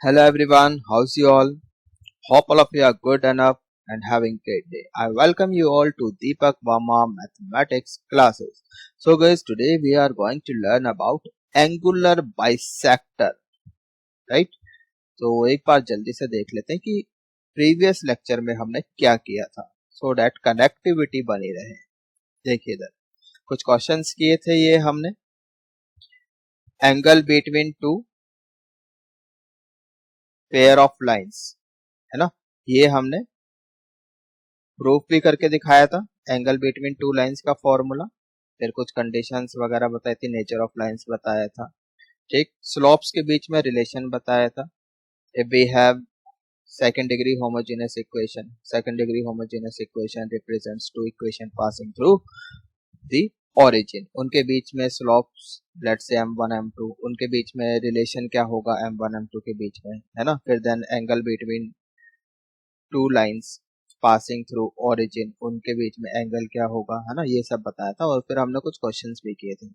Hello everyone, how's you all? Hope all of you are good enough and having great day. I welcome you all to Deepak Verma mathematics classes. So guys, today we are going to learn about angular bisector, right? तो एक बार जल्दी से देख लेते हैं कि previous lecture में हमने क्या किया था, सो दैट कनेक्टिविटी बनी रहे। देखिए इधर कुछ क्वेश्चंस किए थे, ये हमने angle between to pair of lines, है ना, ये हमने प्रूफ भी करके दिखाया था। एंगल बिटवीन टू लाइंस का फॉर्मूला, फिर कुछ कंडीशंस वगैरह बताई थी, नेचर ऑफ लाइंस बताया था, ठीक। स्लोप्स के बीच में रिलेशन बताया था। If we have second degree homogeneous equation, second degree homogeneous equation represents two equation passing through the origin, उनके बीच में slopes let's say m1 m2, उनके बीच में रिलेशन क्या होगा m1 m2 के बीच में, है ना। फिर then angle between two lines passing through origin, उनके बीच में एंगल क्या होगा, है ना, ये सब बताया था। और फिर हमने कुछ क्वेश्चंस भी किए थे।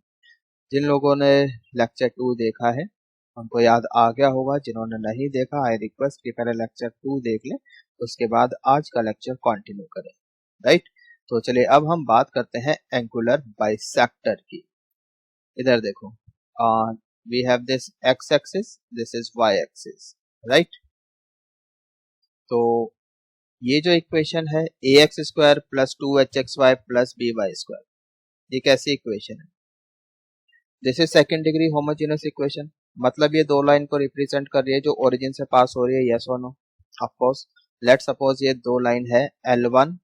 जिन लोगों ने लेक्चर 2 देखा है उनको याद आ गया होगा, जिन्होंने नहीं देखा आई रिक्वेस्ट कि पहले लेक्चर 2 देख ले, उसके बाद आज का लेक्चर कंटिन्यू करें, राइट। तो चलिए अब हम बात करते हैं एंगुलर बाइसेक्टर की। इधर देखो, we have this X axis, this is Y axis, right. तो ये जो इक्वेशन है ए x square plus 2hxy plus by square, ये कैसी इक्वेशन है? This is second degree homogeneous equation, मतलब ये दो लाइन को रिप्रेजेंट कर रही है जो ओरिजिन से पास हो रही है, यस और no. Of course let suppose ये दो लाइन है L1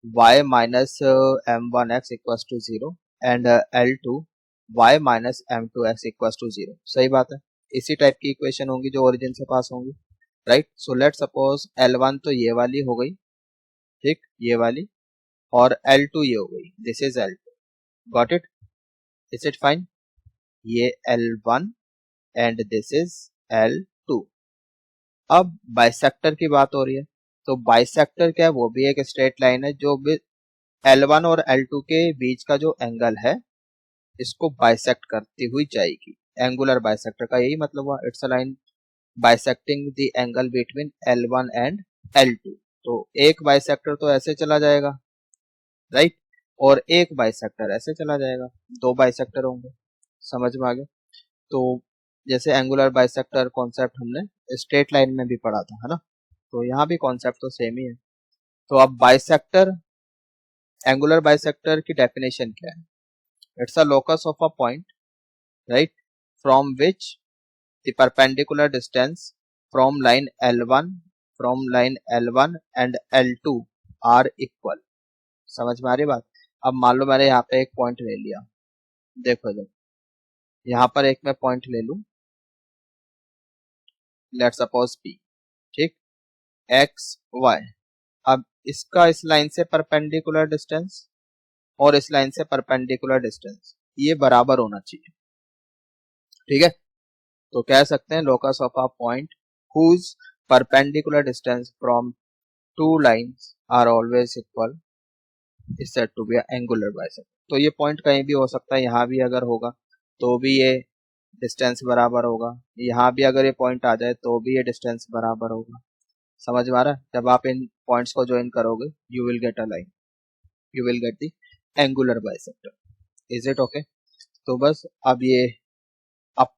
y minus m1x equals to 0 and L2 y minus m2x equals to 0। सही बात है, इसी टाइप की इक्वेशन होंगी जो ओरिजिन से पास होंगी, right. So let suppose L1 तो ये वाली हो गई, ठीक, ये वाली, और L2 ये हो गई, this is L2, got it, is it fine. ये L1 and this is L2। अब बाइसेक्टर की बात हो रही है, तो बाइसेक्टर क्या है? वो भी एक स्ट्रेट लाइन है जो भी L1 और L2 के बीच का जो एंगल है इसको बाइसेक्ट करती हुई जाएगी। एंगुलर बाइसेक्टर का यही मतलब हुआ, it's a line bisecting the angle between L1 and L2। तो एक बाइसेक्टर तो ऐसे चला जाएगा, राइट, और एक बाइसेक्टर ऐसे चला जाएगा, दो बाइसेक्टर होंगे। समझ में आ गया? तो जैसे एंगुलर बाइसेक्टर कॉन्सेप्ट हमने स्ट्रेट लाइन में भी पढ़ा था, है ना, तो यहाँ भी कॉन्सेप्ट तो सेम ही है। तो अब बाइसेक्टर, एंगुलर बाइसेक्टर की डेफिनेशन क्या है? It's a locus of a point, right, from which the perpendicular distance from line L1 and L2 are equal. समझ में आ रही बात? अब मान लो मैंने यहाँ पे एक पॉइंट ले लिया, देखो जब यहाँ पर एक मैं पॉइंट ले लूं, लेट सपोज P, ठीक, एक्स वाई। अब इसका इस लाइन से परपेंडिकुलर डिस्टेंस और इस लाइन से परपेंडिकुलर डिस्टेंस ये बराबर होना चाहिए, ठीक है। तो कह सकते हैं locus of a point whose perpendicular distance from two lines are always equal is said to be angular bisector. तो ये पॉइंट कहीं भी हो सकता है, यहाँ भी अगर होगा तो भी ये डिस्टेंस बराबर होगा, यहाँ भी अगर ये पॉइंट आ जाए तो भी ये डिस्टेंस बराबर होगा। समझ में आ रहा है? जब आप इन पॉइंट्स को ज्वाइन करोगे you will get a line, you will get the angular bisector. Is it okay? तो बस अब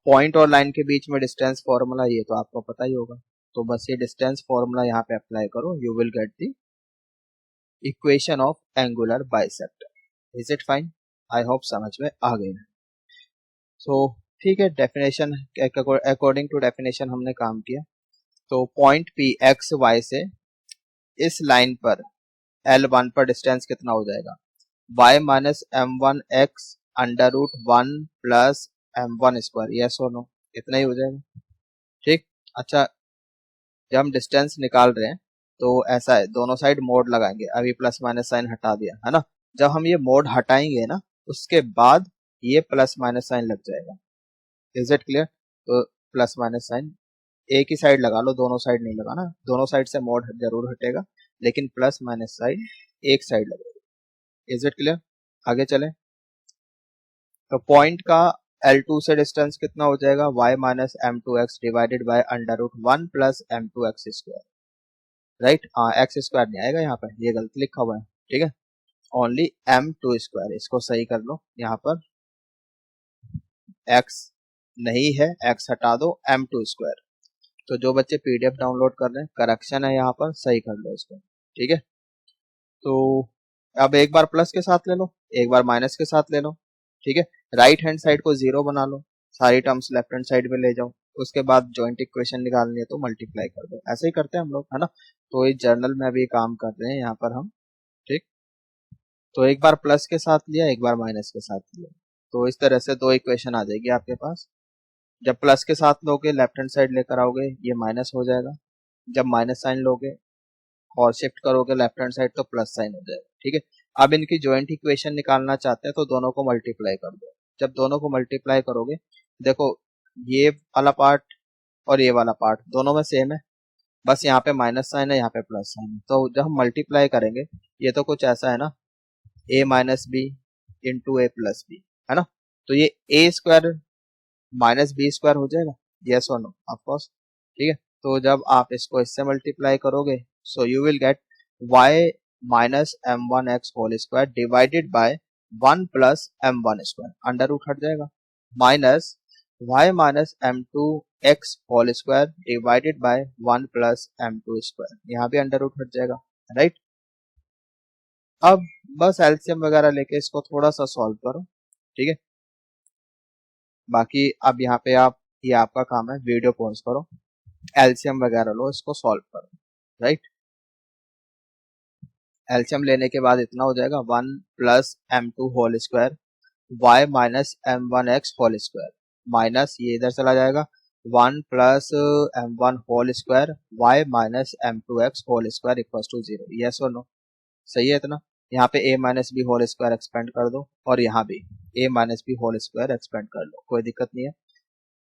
पॉइंट और लाइन के बीच में डिस्टेंस फॉर्मूला ये तो आपको पता ही होगा, तो बस ये डिस्टेंस फॉर्मूला यहाँ पे अप्लाई करो, you will get the equation of angular bisector. Is it fine? I hope समझ में आ गई। सो ठीक है, डेफिनेशन अकॉर्डिंग टू डेफिनेशन हमने काम किया। तो पॉइंट P एक्स वाई से इस लाइन पर L1 पर डिस्टेंस कितना हो जाएगा? y minus m1x under root 1 plus m1 square, yes और नो, इतना ही हो जाएगा, ठीक। अच्छा, जब हम डिस्टेंस निकाल रहे हैं तो ऐसा है, दोनों साइड मोड लगाएंगे, अभी प्लस माइनस साइन हटा दिया है ना, जब हम ये मोड हटाएंगे ना उसके बाद ये प्लस माइनस साइन लग जाएगा। Is it clear? तो प्लस माइनस साइन एक ही साइड लगा लो, दोनों साइड नहीं लगाना, दोनों साइड से मोड जरूर हटेगा लेकिन प्लस माइनस साइन एक साइड लगेगा। Is it clear? आगे चले। तो पॉइंट का L2 से डिस्टेंस कितना हो जाएगा, y minus m two x divided by under root one plus m two x square, right. हाँ, एक्स स्क्वायर नहीं आएगा यहाँ पर, ये गलत लिखा हुआ है, ठीक है, ओनली एम टू स्क्वायर। इसको सही कर लो, यहाँ पर x नहीं है, x हटा दो, एम टू स्क्वायर। तो जो बच्चे पीडीएफ डाउनलोड कर रहे हैं, करेक्शन है यहाँ पर, सही कर लो इसको, ठीक है। तो अब एक बार प्लस के साथ ले लो, एक बार माइनस के साथ ले लो, ठीक है। राइट हैंड साइड को जीरो बना लो, सारी टर्म्स लेफ्ट हैंड साइड में ले जाओ, उसके बाद जॉइंट इक्वेशन निकालनी है तो मल्टीप्लाई कर दो, ऐसे ही करते हैं हम लोग, है ना। तो इस जर्नल में अभी काम कर रहे हैं यहाँ पर हम, ठीक। तो एक बार प्लस के साथ लिया, एक बार माइनस के साथ लिया, तो इस तरह से दो इक्वेशन आ जाएगी आपके पास। जब प्लस के साथ लोगे लेफ्ट हैंड साइड लेकर आओगे, ये माइनस हो जाएगा। जब माइनस साइन लोगे और शिफ्ट करोगे लेफ्ट हैंड साइड तो प्लस साइन हो जाएगा, ठीक है। अब इनकी जॉइंट इक्वेशन निकालना चाहते हैं तो दोनों को मल्टीप्लाई कर दो। जब दोनों को मल्टीप्लाई करोगे, देखो ये वाला पार्ट और ये वाला पार्ट दोनों में सेम है, बस यहाँ पे माइनस साइन है, यहाँ पे प्लस साइन है। तो जब हम मल्टीप्लाई करेंगे, ये तो कुछ ऐसा है ना, a minus b into a plus b, है ना। तो ये a square minus b square हो जाएगा, यस और नो, ऑफकोर्स, ठीक है। तो जब आप इसको इससे मल्टीप्लाई करोगे, so you will get y minus m one x whole square divided by one plus m one square, under root हट जाएगा, minus y minus m two x whole square divided by one plus m two square, यहाँ भी under root हट जाएगा, right. अब बस LCM वगैरह लेके इसको थोड़ा सा सॉल्व करो, ठीक है। बाकी अब यहाँ पे आप, ये आपका काम है, वीडियो पॉज करो, एलसीएम वगैरह लो, इसको सॉल्व करो, राइट। एलसीएम लेने के बाद इतना हो जाएगा, one plus m two whole square y minus m one x whole square, minus ये इधर चला जाएगा, one plus m one whole square y minus m two x whole square equal to zero, yes और no, सही है इतना। यहाँ पे a minus b whole square expand कर दो, और यहाँ भी a minus b whole square expand कर लो, कोई दिक्कत नहीं है।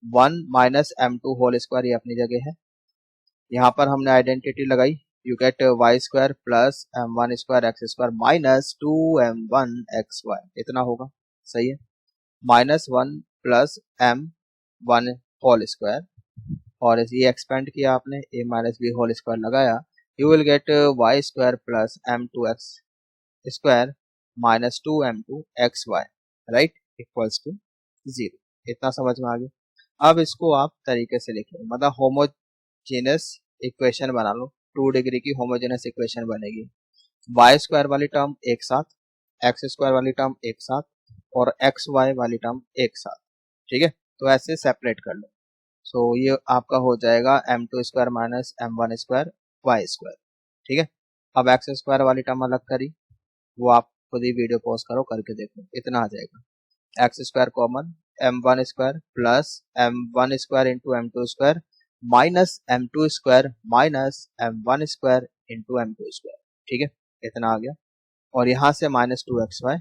One minus m two whole square ये अपनी जगह है, यहाँ पर हमने आइडेंटिटी लगाई, you get y square plus m one square x square minus two m one x y, इतना होगा, सही है। Minus one plus m one whole square, और ये एक्सपेंड किया आपने, a minus b whole square लगाया, you will get y square plus m two x square minus two m two x y, right, equals to zero, इतना समझ में आ गया। अब इसको आप तरीके से लिख लो, मतलब होमोजेनस इक्वेशन बना लो, 2 डिग्री की होमोजेनस इक्वेशन बनेगी, वाई स्क्वायर वाली टर्म एक साथ, एक्स स्क्वायर वाली टर्म एक साथ, और एक्स वाई वाली टर्म एक साथ, ठीक है। तो ऐसे सेपरेट कर लो, सो ये आपका हो जाएगा m two square minus m one square y square, ठीक है। अब एक्स स्क्वायर वाली टर्म अलग करी, वो आप खुद ही वीडियो पॉज करो, करके देखो, इतना आ जाएगा, x square common, m one square plus m one square into m two square minus m two square minus m one square into m two square, ठीक है, इतना आ गया। और यहाँ से minus two x y,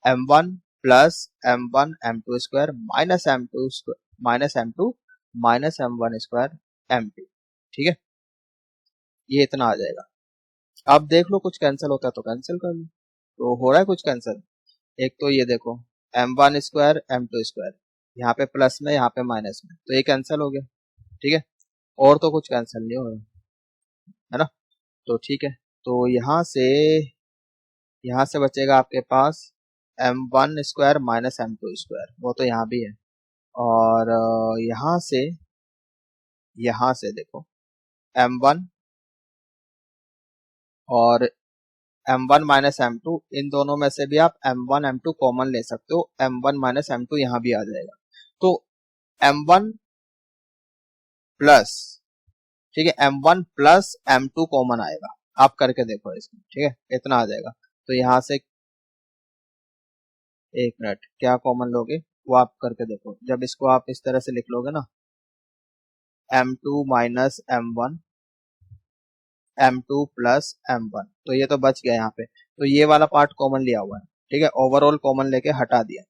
m one plus m one m two square minus m two minus m two minus m one square m two, ठीक है, ये इतना आ जाएगा। अब देख लो कुछ कैंसिल होता है तो कैंसिल कर लो, तो हो रहा है कुछ कैंसिल, एक तो ये देखो m one square m two square, यहाँ पे प्लस में यहाँ पे माइनस में, तो ये कैंसिल हो गया, ठीक है, और तो कुछ कैंसिल नहीं हो रहा, है ना। तो ठीक है, तो यहाँ से बचेगा आपके पास m one square minus m two square, वो तो यहाँ भी है, और यहाँ से देखो एम वन और m one minus m two, इन दोनों में से भी आप m one m two common ले सकते हो, m one minus m two यहाँ भी आ जाएगा, तो एम वन प्लस, ठीक है, m one plus m two common आएगा, आप करके देखो इसमें, ठीक है, इतना आ जाएगा। तो यहाँ से एक मिनट, क्या कॉमन लोगे वो आप करके देखो, जब इसको आप इस तरह से लिख लोगे ना, m two minus m one m two plus m one, तो ये तो बच गया यहाँ पे, तो ये वाला पार्ट कॉमन लिया हुआ है, ठीक है, ओवरऑल कॉमन लेके हटा दिया,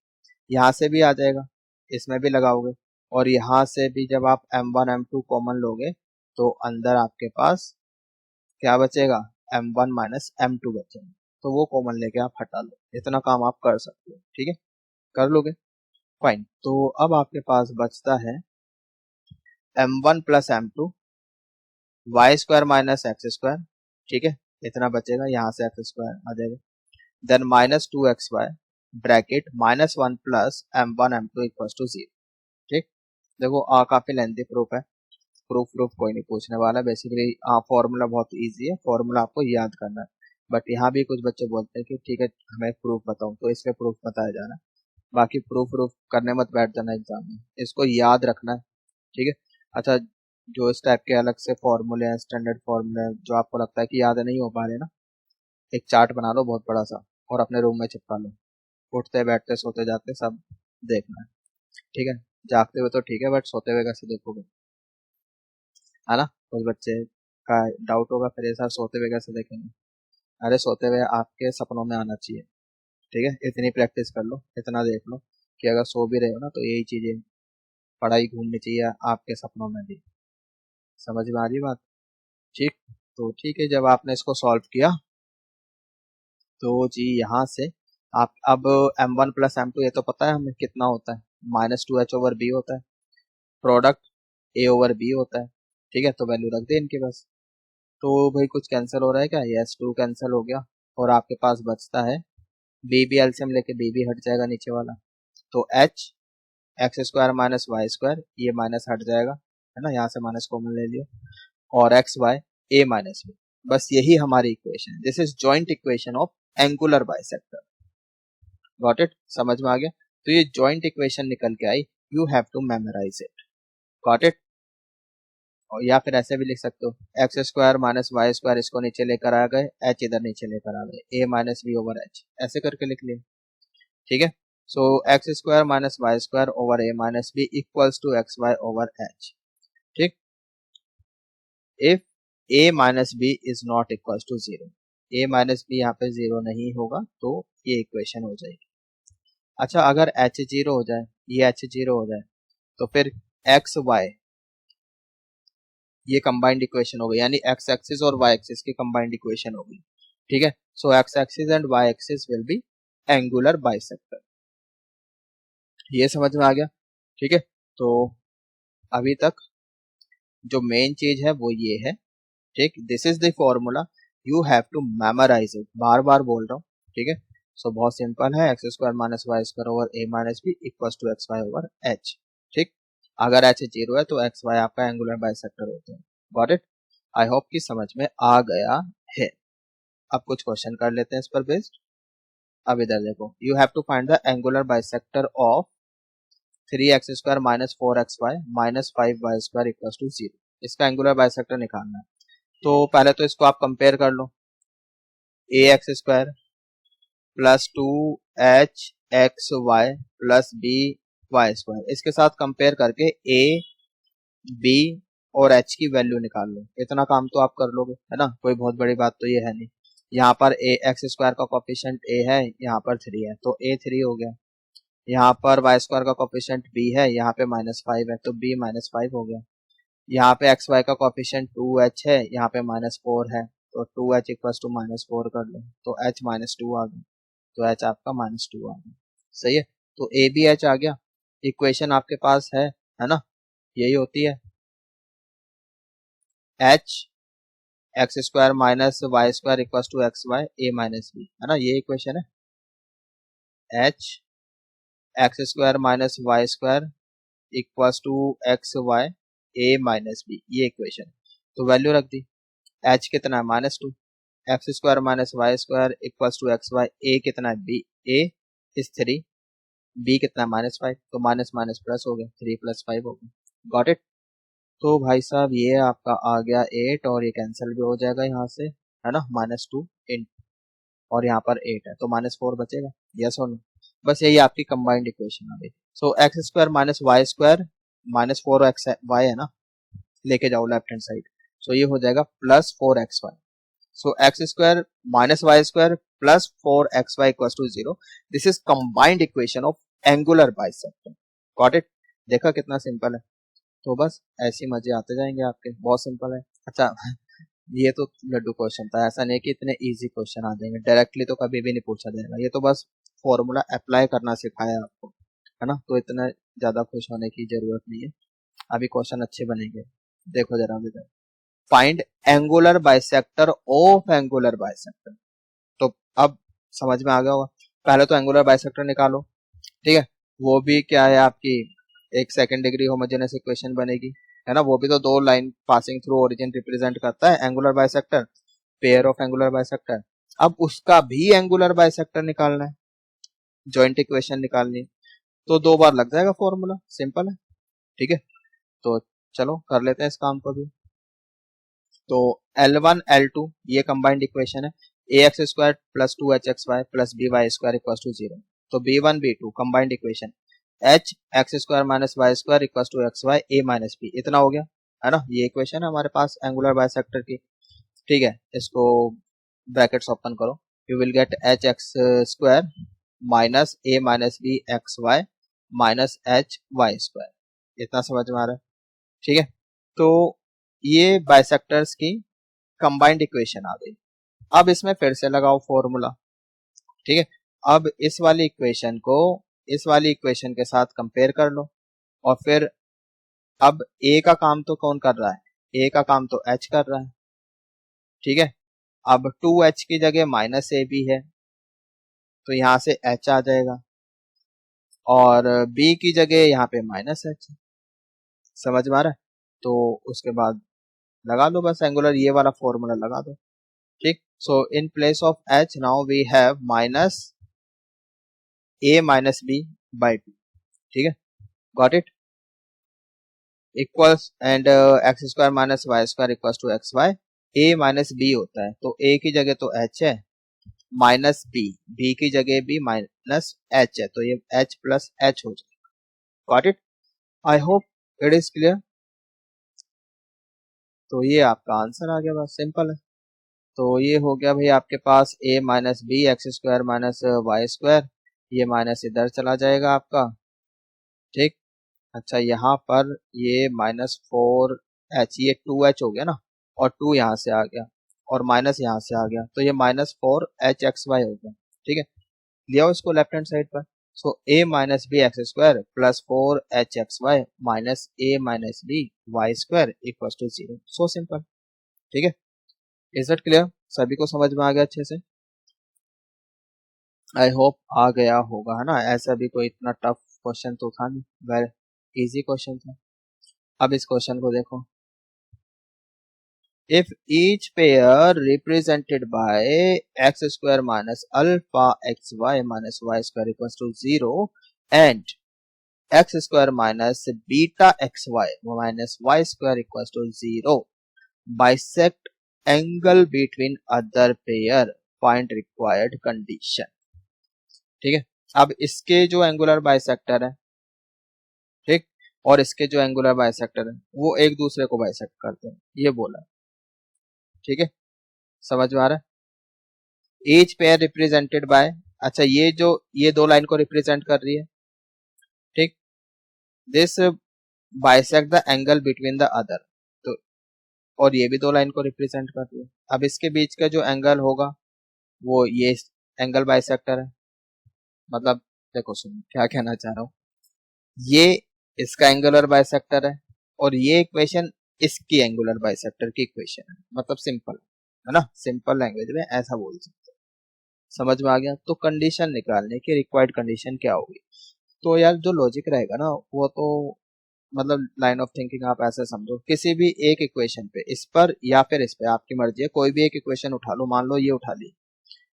यहाँ से भी आ जाएगा, इसमें भी लगाओगे, और यहाँ से भी जब आप m one m two common लोगे तो अंदर आपके पास क्या बचेगा, m one minus m two बचेगा, तो वो कॉमन लेके आप हटा लो, इतना काम आप कर सकते हो, ठीक है, कर लोगे। फाइन। तो अब आपके पास बचता है m1 plus m2 y square minus x square, ठीक है, इतना बचेगा, यहाँ से एक्स स्क्वायर आ जाएगा, then minus 2xy bracket minus 1 plus m1 m2 equals to 0। ठीक, देखो काफी लेंथी प्रूफ है, प्रूफ कोई नहीं पूछने वाला बेसिकली। फॉर्मूला बहुत इजी है, फॉर्मूला आपको याद करना है, बट यहाँ भी कुछ बच्चे बोलते हैं कि ठीक है हमें प्रूफ बताओ, तो इसलिए प्रूफ बताया जा रहा है, बाकी प्रूफ करने मत बैठ जाना एग्जाम में, इसको याद रखना है, ठीक है। अच्छा, जो इस टाइप के अलग से फॉर्मूले हैं, स्टैंडर्ड फॉर्मूले हैं, जो आपको लगता है कि याद नहीं हो पा रहे ना, एक चार्ट बना लो बहुत बड़ा सा और अपने रूम में चिपका लो, उठते बैठते सोते जाते सब देखना है, ठीक है। जागते हुए तो ठीक है, बट सोते हुए कैसे देखोगे, है ना। कुछ बच्चे का डाउट होगा फिर ये सर सोते हुए कैसे देखेंगे, अरे सोते हुए आपके सपनों में आना चाहिए, ठीक है। इतनी प्रैक्टिस कर लो, इतना देख लो कि अगर सो भी रहे हो ना तो यही चीजें, पढ़ाई घूमनी चाहिए आपके सपनों में भी। समझ में आ रही बात, ठीक। तो ठीक है, जब आपने इसको सॉल्व किया तो जी यहाँ से आप अब m1 प्लस m2 ये तो पता है हमें कितना होता है, माइनस 2h ओवर बी होता है, प्रोडक्ट a ओवर b होता है, ठीक है। तो वैल्यू रख दे इनके पास। तो भाई कुछ कैंसिल हो रहा है क्या, यस 2 कैंसिल हो गया, और आपके पास बचता है बी भी एलसीएम लेके बी भी हट जाएगा नीचे वाला, तो h x square minus y square, ये माइनस हट जाएगा, है ना, यहाँ से माइनस कॉमन ले लियो, और x y a minus B, बस यही हमारी इक्वेशन है। This is joint equation of angular bisector. Got it, समझ में आ गया। तो ये जॉइंट इक्वेशन निकल के आई, you have to memorize it. Got it. और या फिर ऐसे भी लिख सकते हो, x square minus y square, इसको नीचे लेकर आ गए, एच इधर नीचे लेकर आ गए, a minus b over h, ऐसे करके लिख लिया, ठीक है। So x square minus y square over a minus b equals to x y over h, ठीक। If a minus b is not equals to zero, a minus b यहाँ पे zero नहीं होगा तो ये इक्वेशन हो जाएगी। अच्छा, अगर एच जीरो हो जाए, ये एच जीरो हो जाए, तो फिर एक्स वाई ये कंबाइंड इक्वेशन हो गई, यानी एक्स एक्सिस और वाई एक्सिस की कंबाइंड इक्वेशन होगी, ठीक है। So x axis and y axis will be angular bisector, ये समझ में आ गया, ठीक है। तो अभी तक जो मेन चीज है वो ये है, ठीक। This is the formula, you have to memorize it, बार बार बोल रहा हूँ, ठीक है। सो बहुत सिंपल है, x square minus y square over a minus b equal to x y over h, ठीक। अगर एच जीरो है तो एक्स वाई आपका एंगुलर बाइसेक्टर होते हैं। गॉट इट, आई होप कि समझ में आ गया है। अब कुछ क्वेश्चन कर लेते हैं इस पर बेस्ड। अब इधर देखो, you have to find the angular bisector of 3x² minus 4xy minus 5y square equal to 0, इसका एंगुलर बाइसेक्टर निकालना है। तो पहले तो इसको आप कंपेयर कर लो, ax² plus 2hxy plus by² इसके साथ कंपेयर करके a b और h की वैल्यू निकाल लो, इतना काम तो आप कर लोगे, है ना, कोई बहुत बड़ी बात तो ये है नहीं। यहाँ पर ax² का कोफिशिएंट a है, यहाँ पर 3 है तो a 3 हो गया, यहाँ पर वाई स्क्वायर का कोफिशिएंट b है, यहाँ पे -5 है तो b -5 हो गया, यहाँ पे एक्स वाई का कोफिशिएंट 2h है, यहाँ पे -4 है तो 2h इक्वल टू -4 कर लो, तो h -2 आ गया, तो h आपका -2 आ गया, सही है। तो ए बी एच आ गया, इक्वेशन आपके पास है ना, यही होती है h x square minus y square equal to x y a minus b, है ना, ये इक्वेशन है, h x square minus y square equal to x y a minus b, ये इक्वेशन। तो वैल्यू रख दी, h कितना है -2, x square minus y square equal to x y, a कितना है बी, ए इज 3, बी कितना है -5, तो माइनस माइनस प्लस हो गया, 3 + 5 हो गया। Got it. तो भाई साहब ये आपका आ गया 8, और ये कैंसिल भी हो जाएगा यहाँ से, है ना, -2 इन, और यहाँ पर 8 है तो -4 बचेगा, यस और नो। बस यही आपकी कंबाइंड इक्वेशन आ गई। So x square minus y square -4 x y है ना, लेके जाओ लेफ्ट हैंड साइड, सो ये हो जाएगा +4xy। So x square minus y square plus 4xy equals to 0, this is combined equation of angular bisector. Got it, देखा कितना simple है। तो बस ऐसे मजे आते जाएंगे आपके, बहुत सिंपल है। अच्छा ये तो लड्डू क्वेश्चन था, ऐसा नहीं कि इतने इजी क्वेश्चन आ जाएंगे डायरेक्टली, तो कभी भी नहीं पूछा जाएगा, ये तो बस फॉर्मूला अप्लाई करना सिखाया आपको, है ना, तो इतना ज्यादा खुश होने की जरूरत नहीं है, अभी क्वेश्चन अच्छे बनेंगे। देखो जरा इधर, find angular bisector of angular bisector. तो अब समझ में आ गया होगा, पहले तो एंगुलर बाइसेक्टर निकालो, ठीक है, वो भी क्या है आपकी एक सेकंड डिग्री होमोजेनस इक्वेशन बनेगी, है ना, वो भी तो दो line passing through origin represent करता है angular bisector, pair of angular bisector. अब उसका भी एंगुलर बाइसेक्टर निकालना है, जॉइंट इक्वेशन निकालनी है, तो दो बार लग जाएगा फॉर्मूला, सिंपल है, ठीक है। तो चलो कर लेते हैं इस काम को भी। तो L1 L2 ये कंबाइंड इक्वेशन है, ए x square plus 2hxy plus by square equal to 0। तो B1 B2 combined equation, h x square minus y square equal to x y a minus b, इतना हो गया, है ना, ये इक्वेशन है हमारे पास एंगुलर बाइसेक्टर की, ठीक है। इसको ब्रैकेट्स ओपन करो, you will get h x square minus a minus b x y minus h y square, इतना समझ में आ रहा है, ठीक है। तो ये बाइसेक्टर्स की कंबाइंड इक्वेशन आ गई। अब इसमें फिर से लगाओ फॉर्मूला, ठीक है। अब इस वाली इक्वेशन को इस वाली इक्वेशन के साथ कंपेयर कर लो, और फिर अब ए का काम तो कौन कर रहा है, ए का काम तो एच कर रहा है, ठीक है। अब 2h की जगह माइनस ए भी है, तो यहां से h आ जाएगा, और b की जगह यहाँ पे माइनस एच, समझ में आ रहा है। तो उसके बाद लगा दो बस एंगुलर ये वाला फॉर्मूला लगा दो, ठीक। So in place of h now we have minus a minus b by 2, ठीक है, got it, equals and x square minus y square equals to x y, a minus b होता है, तो a की जगह तो h है, minus b की जगह भी माइनस h है, तो ये h प्लस h हो जाएगा, got it, I hope it is clear. तो ये आपका आंसर आ गया, बस सिंपल है। तो ये हो गया भाई आपके पास a minus b x square minus y square, ये माइनस इधर चला जाएगा आपका, ठीक। अच्छा यहाँ पर ये माइनस 4h, ये 2h हो गया ना, और 2 यहाँ से आ गया, और माइनस यहाँ से आ गया, तो ये माइनस 4hxy हो गया, ठीक है। ले आओ इसको लेफ्ट हैंड साइड पर, so a minus b x square plus 4hxy minus a minus b y square equal to 0, so simple, ठीक है। इज इट क्लियर, सभी को समझ में आ गया अच्छे से, आई होप आ गया होगा, है ना, ऐसा भी कोई इतना टफ क्वेश्चन तो था नहीं, वेरी इजी क्वेश्चन था। अब इस क्वेश्चन को देखो, if each pair represented by x square minus alpha xy minus y square equals to 0 and x square minus beta xy minus y square equals to 0 bisect angle between other pair, find required condition, ठीक है। अब इसके जो angular bisector है, ठीक, और इसके जो एंगुलर बाइसेक्टर है वो एक दूसरे को बाइसेक्ट करते हैं, ये बोला, ठीक है, समझ में आ रहा है। एच पेयर रिप्रेजेंटेड बाय, अच्छा ये दो लाइन को रिप्रेजेंट कर रही है, ठीक, this bisect the angle between the other, तो और ये भी दो लाइन को रिप्रेजेंट कर रही है। अब इसके बीच का जो एंगल होगा वो ये एंगल बाइसेक्टर है, मतलब देखो सुनो क्या कहना चाह रहा हूँ, ये इसका एंगुलर बाइसेक्टर है, और ये इक्वेशन इसकी एंगुलर बाइसेक्टर की इक्वेशन है, मतलब सिंपल, है ना, सिंपल लैंग्वेज में ऐसा बोल सकते हैं, समझ में आ गया। तो कंडीशन निकालने की रिक्वायर्ड कंडीशन क्या होगी, तो यार जो लॉजिक रहेगा ना वो तो, मतलब लाइन ऑफ थिंकिंग आप ऐसे समझो, किसी भी एक इक्वेशन पे, इस पर या फिर इस पे, आपकी मर्जी है, कोई भी एक इक्वेशन उठा लो, मान लो ये उठा ली,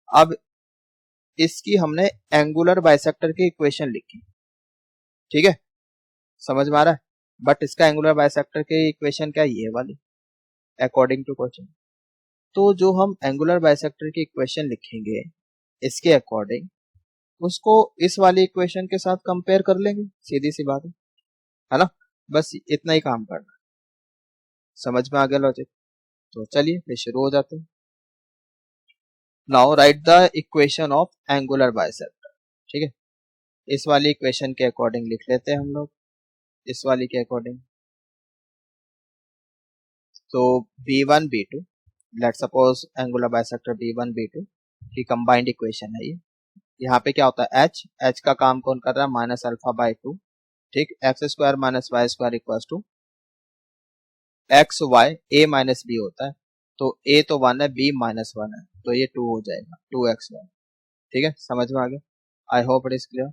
अब इसकी हमने एंगुलर बाइसेक्टर की इक्वेशन लिखी, ठीक है, समझ में आ रहा है, बट इसका एंगुलर बाइसेक्टर की इक्वेशन क्या है, ये वाली, अकॉर्डिंग टू क्वेश्चन। तो जो हम एंगुलर बाइसेक्टर की इक्वेशन लिखेंगे इसके अकॉर्डिंग, उसको इस वाली इक्वेशन के साथ कंपेयर कर लेंगे, सीधी सी बात है ना, बस इतना ही काम करना है, समझ में आ गया लॉजिक। तो चलिए फिर शुरू हो जाते हैं। Now right the equation of angular bisector, ठीक है, इस वाली इक्वेशन के अकॉर्डिंग लिख लेते हैं हम लोग, इस वाली के अकॉर्डिंग। तो B1 B2, let suppose angular bisector B1 B2 की कंबाइंड इक्वेशन है ये, यहाँ पे क्या होता है एच का काम कौन कर रहा है माइनस अल्फा बाई टू, ठीक, x square minus y square equal to x y a minus b होता है, तो ए तो 1 है बी माइनस 1 है, तो ये 2 हो जाएगा 2xy, ठीक है, समझ में आ गया, I hope it is clear.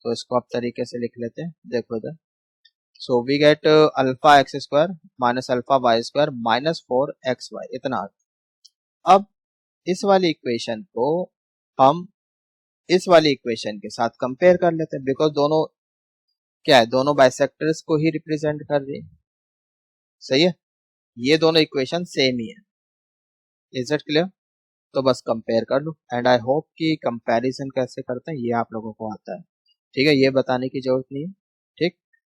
तो इसको आप तरीके से लिख लेते हैं, देखो इधर, so we get alpha x square minus alpha y square minus 4xy, इतना आ गया। अब इस वाली इक्वेशन को हम इस वाली इक्वेशन के साथ कंपेयर कर लेते हैं, बिकॉज दोनों क्या है, दोनों बाइसेक्टर्स को ही रिप्रेजेंट कर रही है, सही है, ये दोनों इक्वेशन सेम ही है, इज इट क्लियर। तो बस कंपेयर कर लो, एंड आई होप कि कंपैरिजन कैसे करते हैं ये आप लोगों को आता है, ठीक है, ये बताने की जरूरत नहीं है, ठीक।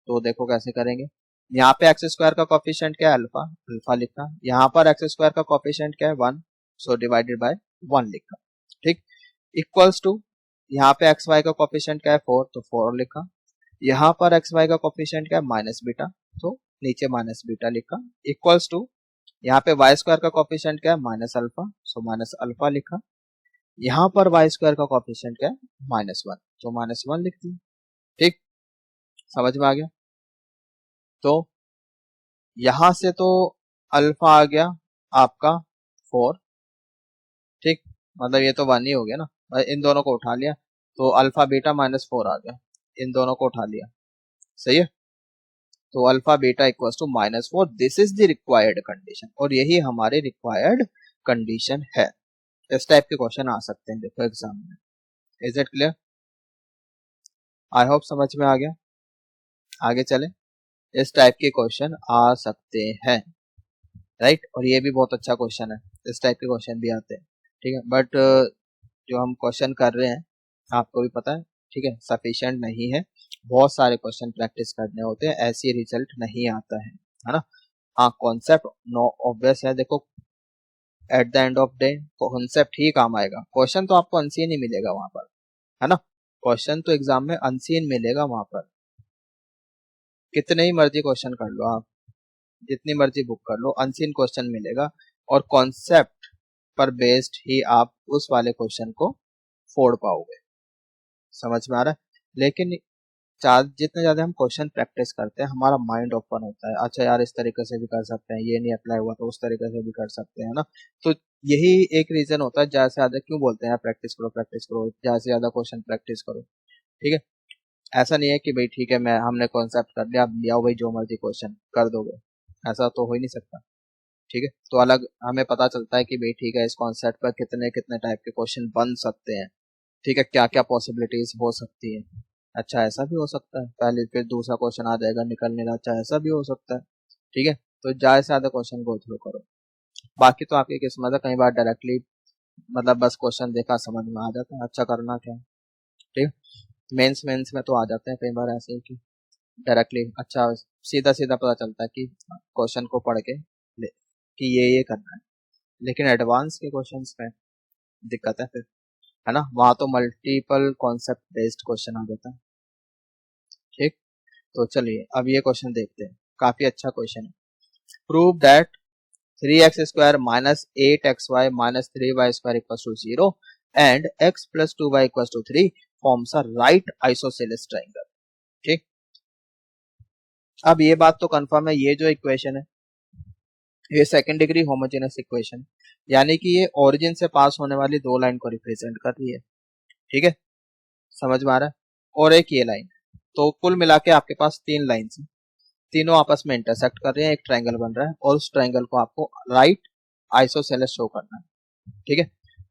तो देखो कैसे करेंगे, यहाँ पे एक्स स्क्वायर का कोफिशिएंट क्या है अल्फा, अल्फा लिखा, यहाँ पर एक्स स्क्वायर का कोफिशिएंट क्या है 1, सो डिवाइडेड बाय 1 लिखा, ठीक, इक्वल्स टू यहाँ पे एक्स वाई का कोफिशिएंट क्या है 4, तो 4 लिखा, यहाँ पर एक्स वाई का कोफिशिएंट क्या है माइनस बीटा, तो नीचे माइनस बीटा लिखा, इक्वल्स टू यहाँ पे वाई स्क्वायर का कोफिशिएंट क्या है minus alpha, so minus alpha लिखा, यहाँ पर वाई स्क्वायर का कोफिशिएंट क्या है -1, तो -1 लिख दिया, ठीक, समझ में आ गया। तो यहां से तो अल्फा आ गया आपका 4, ठीक, मतलब ये तो 1 ही हो गया ना, इन दोनों को उठा लिया, तो अल्फा बीटा -4 आ गया, इन दोनों को उठा लिया, सही है, तो alpha beta equals to -4, this is the required condition, और यही हमारी रिक्वायर्ड कंडीशन है। इस टाइप के क्वेश्चन आ सकते हैं देखो एग्जाम में, is it clear, I hope समझ में आ गया। आगे चले, इस टाइप के क्वेश्चन आ सकते हैं, राइट, और ये भी बहुत अच्छा क्वेश्चन है, इस टाइप के क्वेश्चन भी आते हैं, ठीक है, बट जो हम क्वेश्चन कर रहे हैं आपको भी पता है, ठीक है, सफिशिएंट नहीं है, बहुत सारे क्वेश्चन प्रैक्टिस करने होते हैं, ऐसी रिजल्ट नहीं आता है ना। हाँ, कॉन्सेप्ट नो ऑब्वियस है, देखो at the end of day concept ही काम आएगा, क्वेश्चन तो आपको अनसीन ही मिलेगा वहां पर, है ना, क्वेश्चन तो एग्जाम में अनसीन मिलेगा वहां पर, कितने ही मर्जी क्वेश्चन कर लो आप, जितनी मर्जी बुक कर लो, अनसीन क्वेश्चन मिलेगा, और कॉन्सेप्ट पर बेस्ड ही आप उस वाले क्वेश्चन को फोड़ पाओगे, समझ में आ रहा है। लेकिन जितने ज्यादा हम क्वेश्चन प्रैक्टिस करते हैं हमारा माइंड ओपन होता है, अच्छा यार इस तरीके से भी कर सकते हैं, ये नहीं अप्लाई हुआ तो उस तरीके से भी कर सकते हैं ना, तो यही एक रीजन होता है ज्यादा से ज्यादा क्यों बोलते हैं प्रैक्टिस करो ज्यादा से ज्यादा क्वेश्चन प्रैक्टिस करो, ठीक है, ऐसा नहीं है कि भाई ठीक है मैं हमने कॉन्सेप्ट कर लिया अब लिया भाई जो मर्जी क्वेश्चन कर दोगे, ऐसा तो हो ही नहीं सकता, ठीक है, तो अलग हमें पता चलता है कि भाई ठीक है इस कॉन्सेप्ट पर कितने कितने टाइप के क्वेश्चन बन सकते हैं, ठीक है, क्या क्या पॉसिबिलिटीज हो सकती है, अच्छा ऐसा भी हो सकता है, पहले फिर दूसरा क्वेश्चन आ जाएगा निकलने का, अच्छा ऐसा भी हो सकता है, ठीक है, तो ज्यादा से ज्यादा क्वेश्चन गो थ्रू करो, बाकी तो आपकी किस्मत है, कई बार डायरेक्टली मतलब बस क्वेश्चन देखा समझ में आ जाता है, अच्छा करना क्या है, ठीक है, मेंस मेंस में तो आ जाते हैं कई बार ऐसे ही कि डायरेक्टली अच्छा सीधा सीधा पता चलता है कि क्वेश्चन को पढ़ के कि ये करना है, लेकिन एडवांस के क्वेश्चंस में दिक्कत है फिर, है ना, वहां तो मल्टीपल कॉन्सेप्ट बेस्ड क्वेश्चन आ जाता है, ठीक। तो चलिए अब ये क्वेश्चन देखते हैं, काफी अच्छा क्वेश्चन है, prove that 3x² minus 8xy minus 3y square equals to 0 and x plus 2y equals to 3 forms a right isosceles triangle, ठीक। अब ये बात तो कंफर्म है, ये जो इक्वेशन है ये सेकंड डिग्री होमोजेनस इक्वेशन, यानी कि ये ओरिजिन से पास होने वाली दो लाइन को रिप्रेजेंट कर रही है, ठीक है, समझ में आ रहा है, और एक ये लाइन, तो कुल मिला के आपके पास 3 लाइन्स हैं, तीनों आपस में इंटरसेक्ट कर रहे हैं, एक ट्रायंगल बन रहा है, और उस ट्रायंगल को आपको राइट आइसोसेलेस शो करना है, ठीक है।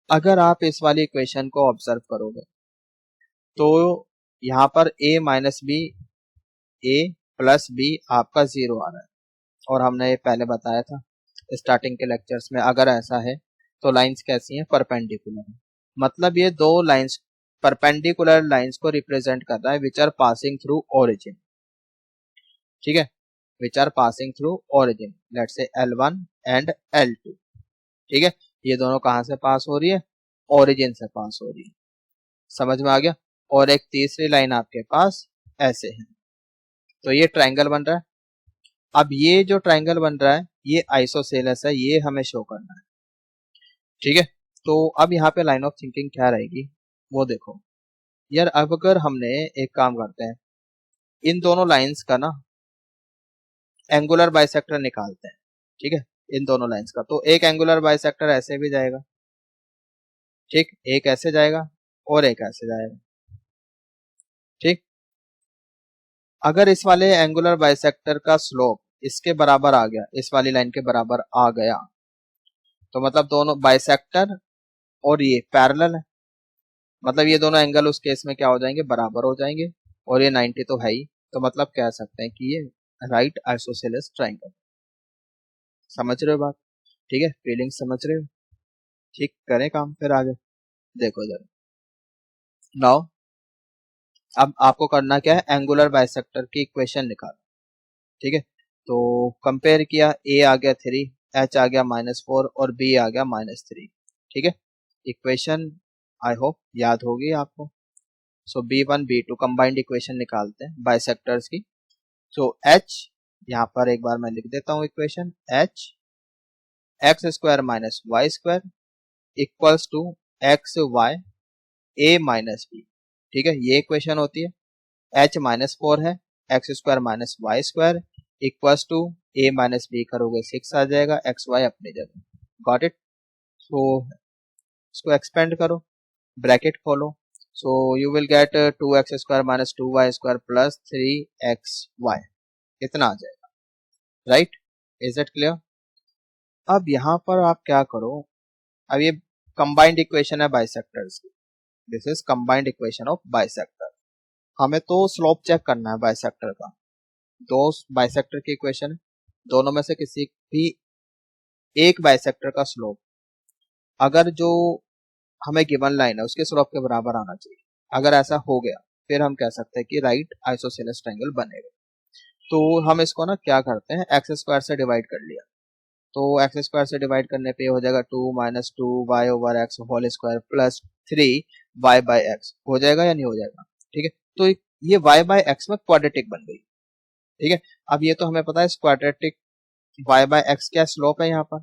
अगर आप इस वाली इक्वेशन को ऑब्जर्व करोगे तो यहाँ पर a minus b a plus b आपका 0 आ रहा है, और हमने ये पहले बताया था स्टार्टिंग के लेक्चर्स में, अगर ऐसा है तो लाइंस कैसी हैं परपेंडिकुलर है, मतलब ये दो लाइंस परपेंडिकुलर लाइंस को रिप्रेजेंट कर रहा है which are passing through origin, ठीक है, which are passing through origin, let's say L1 and L2, ठीक है, ये दोनों कहां से पास हो रही है, ओरिजिन से पास हो रही है, समझ में आ गया, और एक तीसरी लाइन आपके पास ऐसे है, तो ये ट्रायंगल बन रहा है, अब ये जो ट्रायंगल बन रहा है ये आइसोसेलेस है, ये हमें शो करना है, ठीक है, तो अब यहाँ पे लाइन ऑफ थिंकिंग क्या रहेगी, वो देखो यार। अब अगर हमने एक काम करते हैं, इन दोनों लाइंस का ना एंगुलर बाइसेक्टर निकालते हैं, ठीक है। इन दोनों लाइंस का तो एक एंगुलर बाइसेक्टर ऐसे भी जाएगा, ठीक, एक ऐसे जाएगा और एक ऐसे जाएगा, ठीक। अगर इस वाले एंगुलर बाइसेक्टर का स्लोप इसके बराबर आ गया, इस वाली लाइन के बराबर आ गया, तो मतलब दोनों बाइसेक्टर और ये पैरेलल है, मतलब ये दोनों एंगल उस केस में क्या हो जाएंगे, बराबर हो जाएंगे। और ये 90 तो है ही, तो मतलब कह सकते हैं कि ये राइट आइसोसेलेस ट्रायंगल। समझ रहे हो बात? ठीक है, फीलिंग समझ रहे हो? ठीक, करें काम फिर आगे। देखो जरा, नाउ अब आपको करना क्या है, एंगुलर बाइसेक्टर की इक्वेशन निकालो, ठीक है। तो कंपेयर किया, ए आ गया 3, एच आ गया -4 और बी आ गया -3, ठीक है। इक्वेशन आई होप याद होगी आपको। सो B1 B2 कंबाइंड इक्वेशन निकालते हैं बाइसेक्टर्स की। सो H, यहाँ पर एक बार मैं लिख देता हूँ equation, H x² - y² equals to XY a - b, ठीक है, ये इक्वेशन होती है। H -4 है, x² - y² equals to a - b करोगे 6 आ जाएगा, XY अपनी जगह। Got it? सो इसको एक्सपेंड करो, ब्रैकेट खोलो, so you will get 2x² - 2y² plus 3xy, इतना आ जाएगा, राइट? Is it clear? अब यहाँ पर आप क्या करो, अब ये कंबाइंड इक्वेशन है बाइसेक्टर्स की, this is combined equation of bisector. हमें तो स्लोप चेक करना है बाइसेक्टर का, दो बाइसेक्टर की इक्वेशन है, दोनों में से किसी भी एक बाइसेक्टर का स्लोप अगर जो हमें गिवन लाइन है उसके स्लोप के बराबर आना चाहिए। अगर ऐसा हो गया फिर हम कह सकते हैं कि राइट आइसोसेलेस ट्रायंगल बनेगा। तो हम इसको ना क्या करते हैं, x² से डिवाइड कर लिया, तो x² से डिवाइड करने पे हो जाएगा 2 - 2y/x whole square plus 3y/x, हो जाएगा या नहीं हो जाएगा? ठीक है, तो ये y/x में क्वाड्रेटिक बन गई, ठीक है। अब ये तो हमें पता है क्वाड्रेटिक y/x क्या स्लोप है यहाँ पर,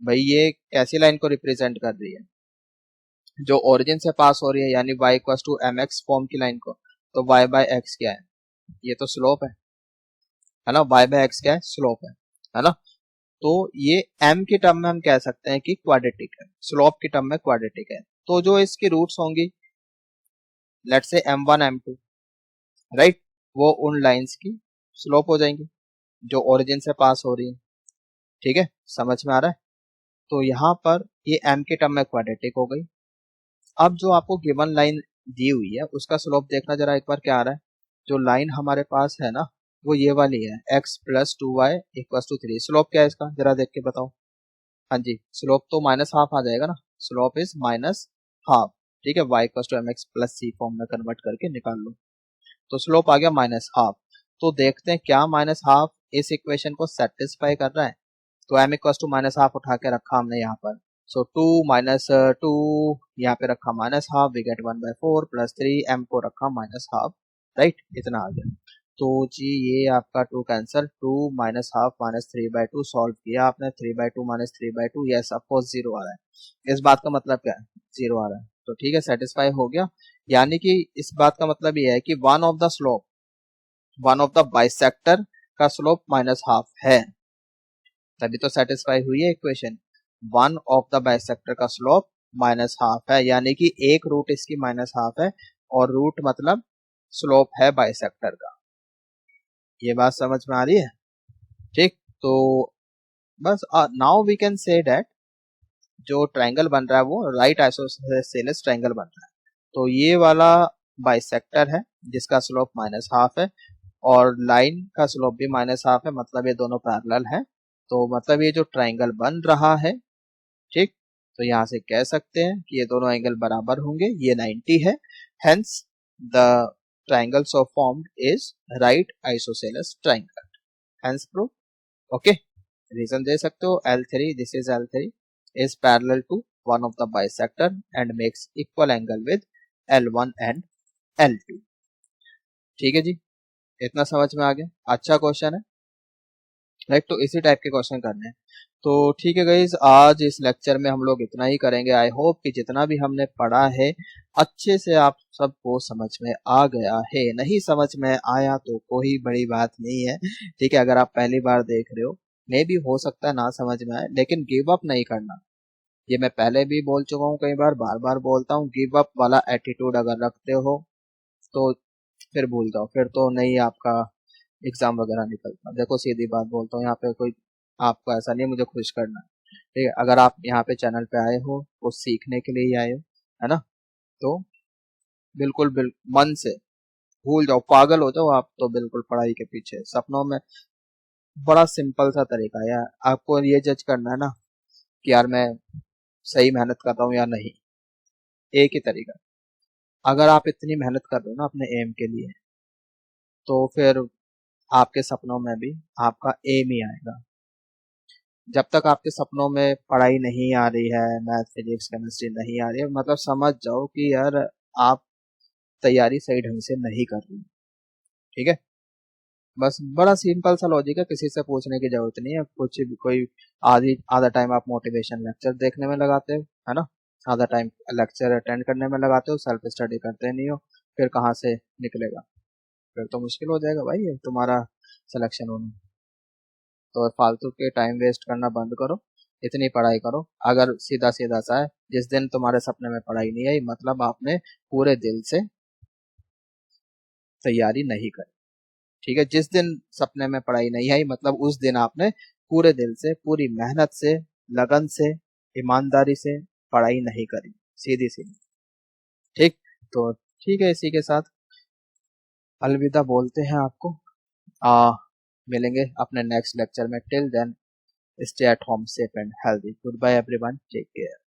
भाई ये कैसी लाइन को रिप्रेजेंट कर रही है, जो ओरिजिन से पास हो रही है, यानी y equal to mx form की लाइन को, तो y/x क्या है, ये तो स्लोप है ना, y/x क्या है, स्लोप है ना। तो ये m की टर्म में हम कह सकते हैं कि क्वाड्रेटिक है, स्लोप की टर्म में क्वाड्रेटिक है। तो जो इसकी रूट्स होंगी, let's say m1 m2, right, वो उन लाइंस की स्लोप हो जाएंगी जो ओरिजिन से पास हो रही है, ठीक है, समझ में आ रहा है? तो यहाँ पर ये m की टर्म में क्वाड्रेटिक हो गई। अब जो आपको गिवन लाइन दी हुई है उसका स्लोप देखना जरा एक बार क्या आ रहा है। जो लाइन हमारे पास है ना वो ये वाली है, x + 2y = 3। स्लोप क्या है इसका, जरा देख के बताओ। हाँ जी, स्लोप तो -½ आ जाएगा ना, स्लोप इज -½ ठीक है, y = mx + c फॉर्म में कन्वर्ट करके निकाल लो, तो स्लोप आ गया -½ तो देखते हैं क्या -½ इस इक्वेशन को सेटिस्फाई कर रहा है। तो m = -½ उठा के रखा हमने यहाँ पर, सो 2 - 2 यहाँ पे रखा -½ वी गेट 1/4 प्लस 3 m को रखा -½ राइट, इतना आ गया। तो जी ये आपका 2 कैंसिल, 2 -½ -3/2 सॉल्व किया आपने, 3/2 - 3/2, यस ऑफकोर्स 0 आ रहा है। इस बात का मतलब क्या है, 0 आ रहा है, तो ठीक है, सेटिस्फाई हो गया। यानी कि इस बात का मतलब ये है कि वन ऑफ द बाइसेक्टर का स्लोप -½ है, तभी तो सेटिस्फाई हुई है equation. One of the bisector का स्लोप -½ है, यानी कि एक रूट इसकी -½ है, और रूट मतलब स्लोप है बाइसेक्टर का। ये बात समझ में आ रही है? ठीक, तो बस now we can say that जो ट्रायंगल बन रहा है वो राइट आइसोसेलेस ट्रायंगल बन रहा है। तो ये वाला बाइसेक्टर है जिसका स्लोप -½ है, और लाइन का स्लोप भी -½ है, मतलब ये दोनों पैरेलल है। तो मतलब ये जो ट्रायंगल बन रहा है, ठीक, तो यहाँ से कह सकते हैं कि ये दोनों एंगल बराबर होंगे, ये 90 है, hence the triangle so formed is right isosceles triangle, hence proof. Okay, reason दे सकते हो, L3, this is L3 is parallel to one of the bisector and makes equal angle with L1 and L2। ठीक है जी, इतना समझ में आ गया, अच्छा क्वेश्चन है। राइट। तो इसी टाइप के क्वेश्चन करने हैं। तो ठीक है गाइज, आज इस लेक्चर में हम लोग इतना ही करेंगे। आई होप कि जितना भी हमने पढ़ा है अच्छे से आप सबको समझ में आ गया है। नहीं समझ में आया तो कोई बड़ी बात नहीं है, ठीक है। अगर आप पहली बार देख रहे हो, मे भी हो सकता है ना समझ में आए, लेकिन गिव अप नहीं करना। ये मैं पहले भी बोल चुका हूँ, कई बार, बार बार बोलता हूँ। गिव अप वाला एटीट्यूड अगर रखते हो तो फिर भूल जाओ, फिर तो नहीं आपका एग्जाम वगैरह निकलता। देखो सीधी बात बोलता हूँ, यहाँ पे कोई आपको ऐसा नहीं मुझे खुश करना है, ठीक है। अगर आप यहाँ पे चैनल पे आए हो कुछ सीखने के लिए ही आए हो, है ना, तो बिल्कुल मन से भूल जाओ, पागल हो जाओ आप तो बिल्कुल पढ़ाई के पीछे। सपनों में बड़ा सिंपल सा तरीका है यार, आपको ये जज करना है ना कि यार मैं सही मेहनत कर रहा हूँ या नहीं। एक ही तरीका, अगर आप इतनी मेहनत कर रहे हो ना अपने एम के लिए, तो फिर आपके सपनों में भी आपका एम ही आएगा। जब तक आपके सपनों में पढ़ाई नहीं आ रही है, मैथ फिजिक्स केमिस्ट्री नहीं आ रही है, मतलब समझ जाओ कि यार आप तैयारी सही ढंग से नहीं कर रही, ठीक है। बस बड़ा सिंपल सा लॉजिक है, किसी से पूछने की जरूरत नहीं है कुछ भी। कोई आधी आधा टाइम आप मोटिवेशन लेक्चर देखने में लगाते हो, है ना, आधा टाइम लेक्चर अटेंड करने में लगाते हो, सेल्फ स्टडी करते नहीं हो, फिर कहाँ से निकलेगा? फिर तो मुश्किल हो जाएगा भाई ये तुम्हारा सिलेक्शन होना। तो फालतू के टाइम वेस्ट करना बंद करो, इतनी पढ़ाई करो। अगर सीधा सीधा सा है, जिस दिन तुम्हारे सपने में पढ़ाई नहीं आई, मतलब आपने पूरे दिल से तैयारी नहीं करी, ठीक है। जिस दिन सपने में पढ़ाई नहीं आई, मतलब उस दिन आपने पूरे दिल से, पूरी मेहनत से, लगन से, ईमानदारी से पढ़ाई नहीं करी, सीधी सीधी, ठीक। तो ठीक है, इसी के साथ अलविदा बोलते हैं आपको। आ मिलेंगे अपने नेक्स्ट लेक्चर में। Till then, stay at home safe and healthy. Goodbye everyone. Take care.